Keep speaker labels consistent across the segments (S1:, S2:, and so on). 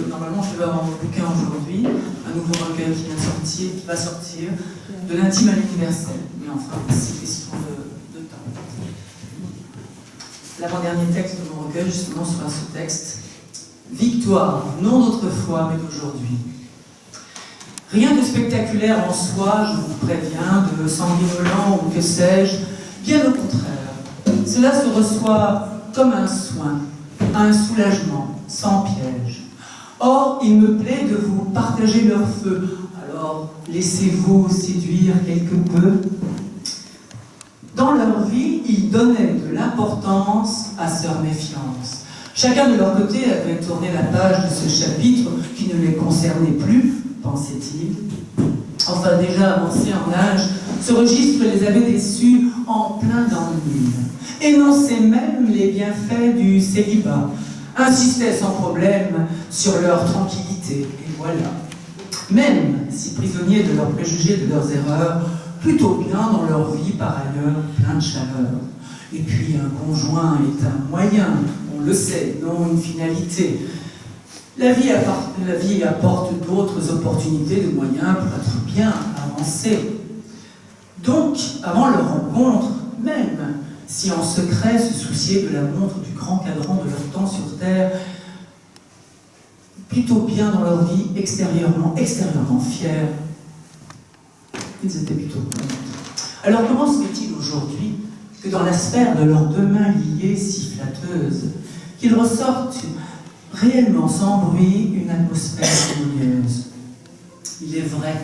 S1: que normalement je devais avoir mon bouquin aujourd'hui, un nouveau recueil qui va sortir, de l'intime à l'universel. Mais enfin, c'est question de temps. L'avant-dernier texte de mon recueil, justement, sera ce texte. Victoire, non d'autrefois, mais d'aujourd'hui. Rien de spectaculaire en soi, je vous préviens, de sanguinolent ou que sais-je, bien au contraire. Cela se reçoit comme un soin, un soulagement, sans piège. Or, il me plaît de vous partager leur feu, alors laissez-vous séduire quelque peu. Dans leur vie, ils donnaient de l'importance à leur méfiance. Chacun de leur côté avait tourné la page de ce chapitre qui ne les concernait plus, pensait-il. Enfin, déjà avancés en âge, ce registre les avait déçus en plein d'ennui. Énonçaient même les bienfaits du célibat, insistaient sans problème sur leur tranquillité, et voilà. Même si prisonniers de leurs préjugés, de leurs erreurs, plutôt bien dans leur vie par ailleurs, plein de chaleur. Et puis un conjoint est un moyen, on le sait, non une finalité. La vie apporte d'autres opportunités, de moyens pour être bien avancé. Donc, avant leur rencontre, même si en secret se souciaient de la montre du grand cadran de leur temps sur Terre, plutôt bien dans leur vie, extérieurement fiers, ils étaient plutôt contents. Alors comment se fait-il aujourd'hui que dans la sphère de leurs deux mains liées si flatteuses, qu'ils ressortent réellement sans bruit une atmosphère harmonieuse? Il est vrai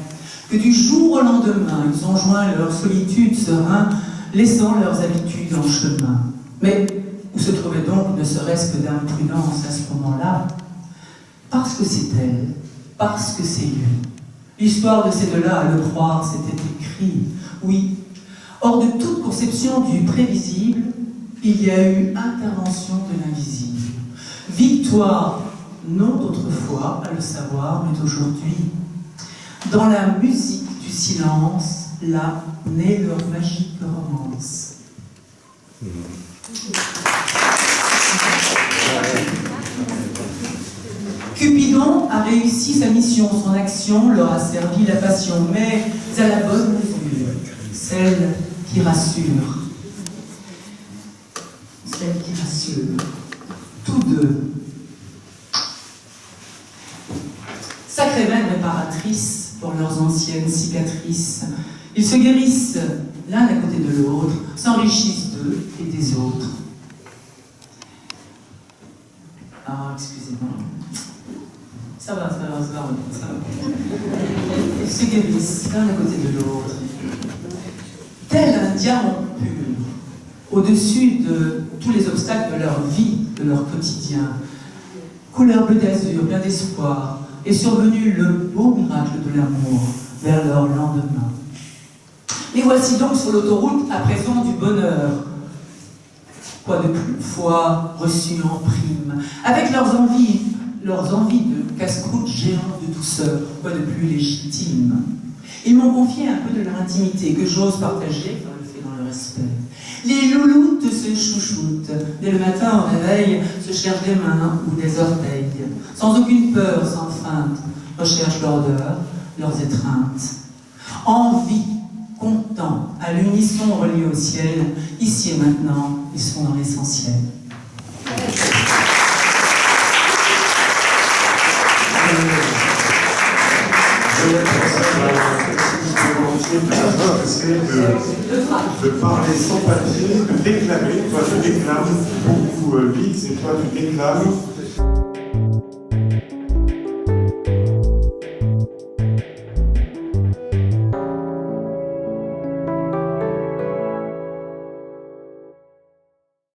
S1: que du jour au lendemain, ils ont joint leur solitude serein, laissant leurs habitudes en chemin. Mais où se trouvait donc ne serait-ce que d'imprudence à ce moment-là? Parce que c'est elle, parce que c'est lui. L'histoire de ces deux-là, à le croire, c'était écrit, oui. Hors de toute conception du prévisible, il y a eu intervention de l'invisible. Victoire, non d'autrefois, à le savoir, mais d'aujourd'hui. Dans la musique du silence, là naît leur magique romance. Cupidon a réussi sa mission, son action leur a servi la passion, mais à la bonne mesure, celle qui rassure. Celle qui rassure. Tous deux. Sacrée mère réparatrice pour leurs anciennes cicatrices. Ils se guérissent l'un à côté de l'autre, s'enrichissent d'eux et des autres. Ah, excusez-moi. Ça va. Ils se guérissent l'un à côté de l'autre. Tel un diamant pur, au-dessus de tous les obstacles de leur vie, de leur quotidien. Couleur bleu d'azur, plein d'espoir, est survenu le beau miracle de l'amour vers leur lendemain. Les voici donc sur l'autoroute à présent du bonheur. Quoi de plus? Foi reçue en prime, avec leurs envies de casse-croûte géants de douceur, quoi de plus légitime. Ils m'ont confié un peu de leur intimité que j'ose partager, car je le fais dans le respect. Les louloutes se chouchoutent, dès le matin au réveil, se cherchent des mains ou des orteils, sans aucune peur, sans feinte, recherchent l'odeur, leurs étreintes. Envie, content, à l'unisson relié au ciel, ici et maintenant, ils sont dans l'essentiel.
S2: De parler sans papier, de déclamer. Toi, tu déclames beaucoup, Lise, et toi, tu déclames